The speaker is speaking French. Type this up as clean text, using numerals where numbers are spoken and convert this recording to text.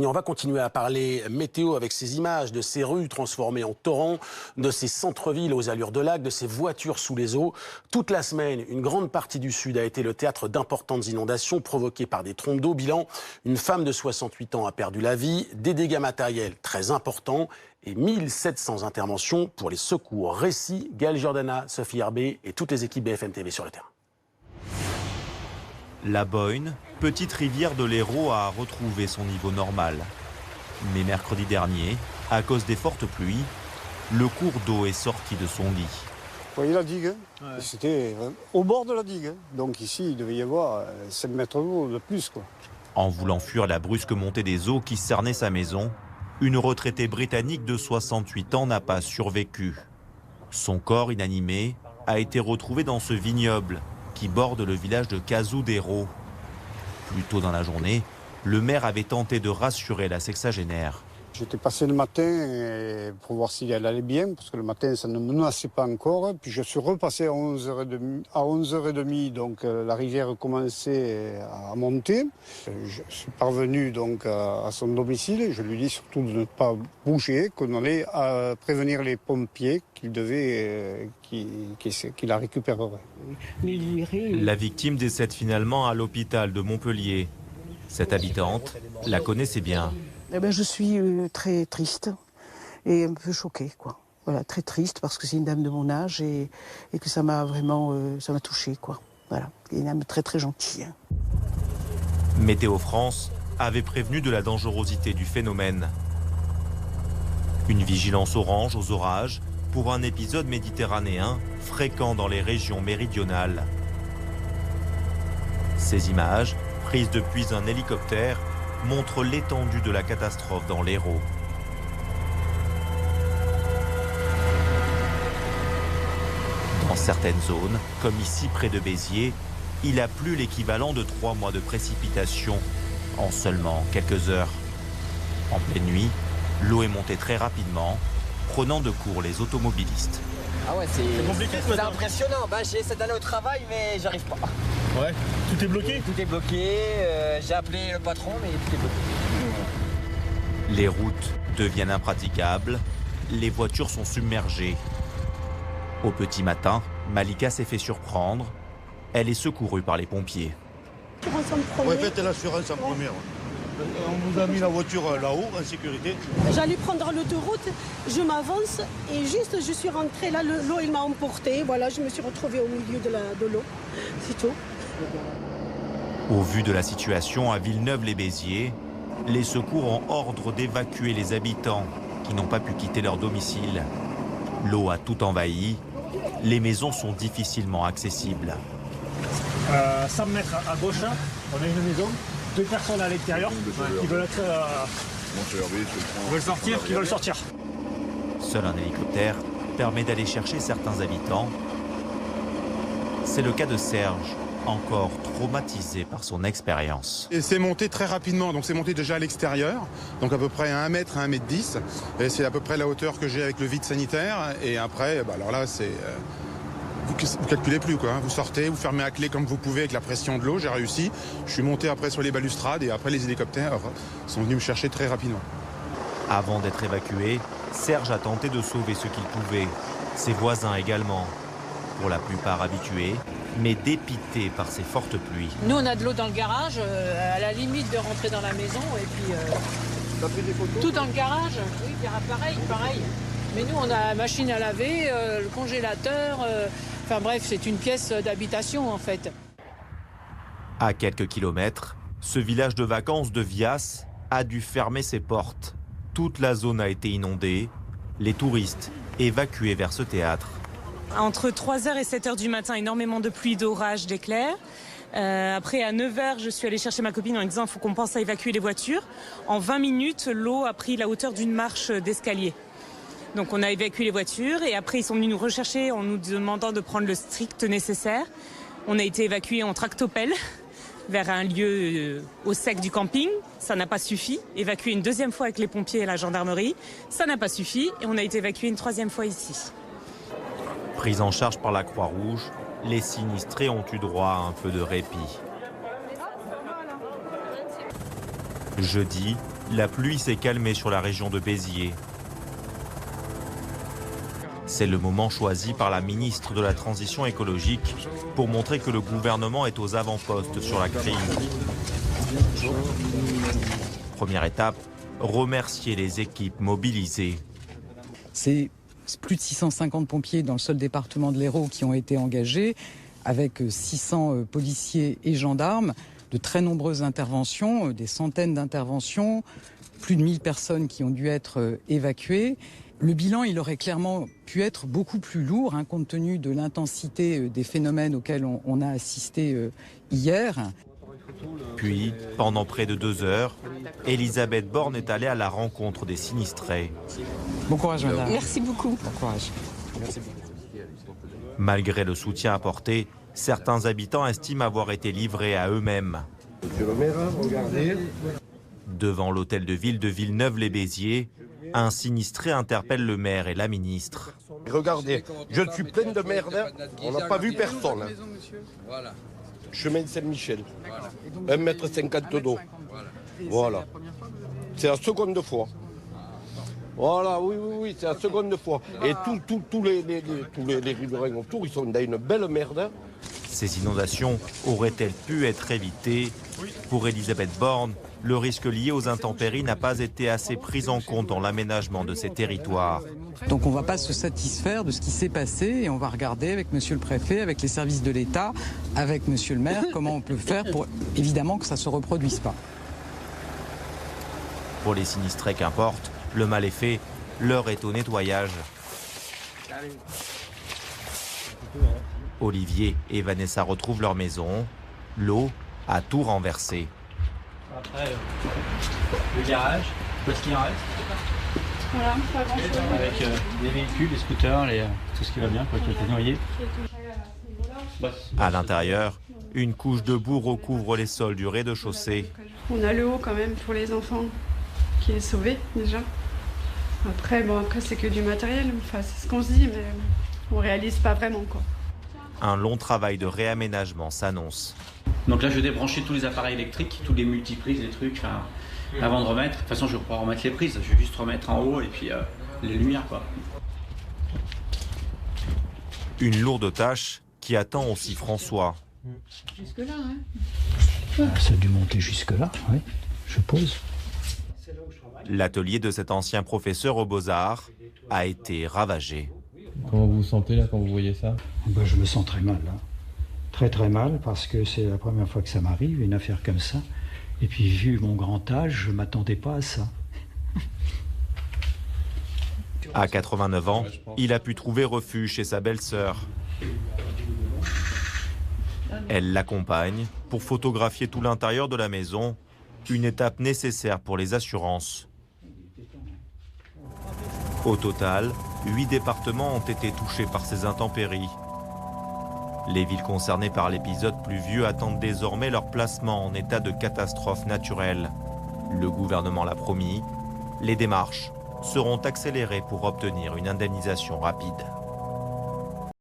Et on va continuer à parler météo avec ces images de ces rues transformées en torrents, de ces centres-villes aux allures de lac, de ces voitures sous les eaux. Toute la semaine, une grande partie du Sud a été le théâtre d'importantes inondations provoquées par des trompes d'eau. Bilan, une femme de 68 ans a perdu la vie, des dégâts matériels très importants et 1700 interventions pour les secours. Récit, Gaël Giordana, Sophie Herbet et toutes les équipes BFM TV sur le terrain. La Boyne, petite rivière de l'Hérault, a retrouvé son niveau normal. Mais mercredi dernier, à cause des fortes pluies, le cours d'eau est sorti de son lit. Vous voyez la digue, ouais. C'était au bord de la digue. Donc ici, il devait y avoir 7 mètres d'eau de plus, quoi. En voulant fuir la brusque montée des eaux qui cernaient sa maison, une retraitée britannique de 68 ans n'a pas survécu. Son corps inanimé a été retrouvé dans ce vignoble qui borde le village de Cazaux d'Hérault. Plus tôt dans la journée, le maire avait tenté de rassurer la sexagénaire. J'étais passé le matin pour voir si elle allait bien, parce que le matin, ça ne menaçait pas encore. Puis je suis repassé à 11h30, donc la rivière commençait à monter. Je suis parvenu donc à son domicile. Je lui dis surtout de ne pas bouger, qu'on allait prévenir les pompiers qu'il la récupérerait. La victime décède finalement à l'hôpital de Montpellier. Cette habitante la connaissait bien. Eh ben, je suis très triste et un peu choquée, quoi. Voilà, très triste parce que c'est une dame de mon âge et que ça m'a vraiment touchée, quoi. Voilà, une dame très très gentille. Météo France avait prévenu de la dangerosité du phénomène. Une vigilance orange aux orages pour un épisode méditerranéen fréquent dans les régions méridionales. Ces images, prises depuis un hélicoptère, montre l'étendue de la catastrophe dans l'Hérault. Dans certaines zones, comme ici près de Béziers, il a plu l'équivalent de 3 mois de précipitations en seulement quelques heures. En pleine nuit, l'eau est montée très rapidement, prenant de court les automobilistes. Ah ouais, c'est compliqué, c'est impressionnant. Bah, j'ai essayé d'aller au travail, mais j'arrive pas. Ouais, tout est bloqué? Tout est bloqué, j'ai appelé le patron, mais tout est bloqué. Les routes deviennent impraticables, les voitures sont submergées. Au petit matin, Malika s'est fait surprendre. Elle est secourue par les pompiers. Ouais, faites l'assurance en première. On vous a mis la voiture là-haut, en sécurité. J'allais prendre l'autoroute, je m'avance et juste je suis rentrée là, l'eau il m'a emporté. Voilà, je me suis retrouvée au milieu de l'eau, c'est tout. Au vu de la situation à Villeneuve-les-Béziers, les secours ont ordre d'évacuer les habitants qui n'ont pas pu quitter leur domicile. L'eau a tout envahi, les maisons sont difficilement accessibles. 100 mètres à gauche, on a une maison, 2 personnes à l'intérieur qui veulent sortir. Seul un hélicoptère permet d'aller chercher certains habitants. C'est le cas de Serge, encore traumatisé par son expérience. Et c'est monté très rapidement, donc c'est monté déjà à l'extérieur, donc à peu près à 1 mètre, à 1,10 m. Et c'est à peu près la hauteur que j'ai avec le vide sanitaire. Et après, alors là, c'est... Vous calculez plus, quoi. Vous sortez, vous fermez à clé comme vous pouvez avec la pression de l'eau. J'ai réussi. Je suis monté après sur les balustrades et après les hélicoptères sont venus me chercher très rapidement. Avant d'être évacué, Serge a tenté de sauver ce qu'il pouvait. Ses voisins également, pour la plupart habitués, mais dépités par ces fortes pluies. Nous, on a de l'eau dans le garage, à la limite de rentrer dans la maison. Et puis, T'as pris des photos? Tout dans le garage. Oui, pareil. Mais nous, on a la machine à laver, le congélateur. Enfin bref, c'est une pièce d'habitation en fait. À quelques kilomètres, ce village de vacances de Vias a dû fermer ses portes. Toute la zone a été inondée, les touristes évacués vers ce théâtre. Entre 3h et 7h du matin, énormément de pluie, d'orage, d'éclairs. Après, à 9h, je suis allée chercher ma copine en lui disant qu'il faut qu'on pense à évacuer les voitures. En 20 minutes, l'eau a pris la hauteur d'une marche d'escalier. Donc on a évacué les voitures et après ils sont venus nous rechercher en nous demandant de prendre le strict nécessaire. On a été évacués en tractopelle vers un lieu au sec du camping. Ça n'a pas suffi. Évacué une 2e fois avec les pompiers et la gendarmerie. Ça n'a pas suffi et on a été évacué une 3e fois ici. Pris en charge par la Croix-Rouge, les sinistrés ont eu droit à un peu de répit. Jeudi, la pluie s'est calmée sur la région de Béziers. C'est le moment choisi par la ministre de la Transition écologique pour montrer que le gouvernement est aux avant-postes sur la crise. Première étape, remercier les équipes mobilisées. C'est plus de 650 pompiers dans le seul département de l'Hérault qui ont été engagés, avec 600 policiers et gendarmes, de très nombreuses interventions, des centaines d'interventions, plus de 1000 personnes qui ont dû être évacuées. Le bilan, il aurait clairement pu être beaucoup plus lourd, compte tenu de l'intensité des phénomènes auxquels on a assisté hier. Puis, pendant près de 2 heures, Elisabeth Borne est allée à la rencontre des sinistrés. Bon courage, madame. Merci beaucoup. Bon courage. Malgré le soutien apporté, certains habitants estiment avoir été livrés à eux-mêmes. Monsieur le maire, regardez. Devant l'hôtel de ville de Villeneuve-les-Béziers, un sinistré interpelle le maire et la ministre. Regardez, je suis plein de merde, on n'a pas vu personne. Chemin de Saint-Michel, 1,50 m d'eau. Voilà. C'est la seconde fois. Voilà, oui, c'est la seconde fois. Et tous les riverains autour, ils sont dans une belle merde. Ces inondations auraient-elles pu être évitées? Pour Elisabeth Borne, le risque lié aux intempéries n'a pas été assez pris en compte dans l'aménagement de ces territoires. Donc on ne va pas se satisfaire de ce qui s'est passé et on va regarder avec monsieur le préfet, avec les services de l'État, avec monsieur le maire, comment on peut faire pour évidemment que ça ne se reproduise pas. Pour les sinistrés, qu'importe, le mal est fait, l'heure est au nettoyage. Olivier et Vanessa retrouvent leur maison. L'eau a tout renversé. Après, le garage, qu'est-ce qu'il en reste? Voilà, pas grand-chose. Avec des véhicules, des scooters, tout ce qui va bien, quoi, qui a été noyé. À l'intérieur, une couche de boue recouvre les sols du rez-de-chaussée. On a le haut quand même pour les enfants qui est sauvé déjà. Après c'est que du matériel, enfin, c'est ce qu'on se dit, mais on réalise pas vraiment, quoi. Un long travail de réaménagement s'annonce. Donc là, je vais débrancher tous les appareils électriques, tous les multiprises, les trucs, avant de remettre. De toute façon, je vais pouvoir remettre les prises. Je vais juste remettre en haut et puis les lumières, quoi. Une lourde tâche qui attend aussi François. Jusque-là, hein. Ça a dû monter jusque-là, oui, je suppose. L'atelier de cet ancien professeur aux Beaux-Arts a été ravagé. Comment vous vous sentez là quand vous voyez ça? Je me sens très mal, là. Très très mal, parce que c'est la première fois que ça m'arrive, une affaire comme ça. Et puis vu mon grand âge, je ne m'attendais pas à ça. À 89 ans, il a pu trouver refuge chez sa belle-sœur. Elle l'accompagne pour photographier tout l'intérieur de la maison, une étape nécessaire pour les assurances. Au total, 8 départements ont été touchés par ces intempéries. Les villes concernées par l'épisode pluvieux attendent désormais leur placement en état de catastrophe naturelle. Le gouvernement l'a promis, les démarches seront accélérées pour obtenir une indemnisation rapide.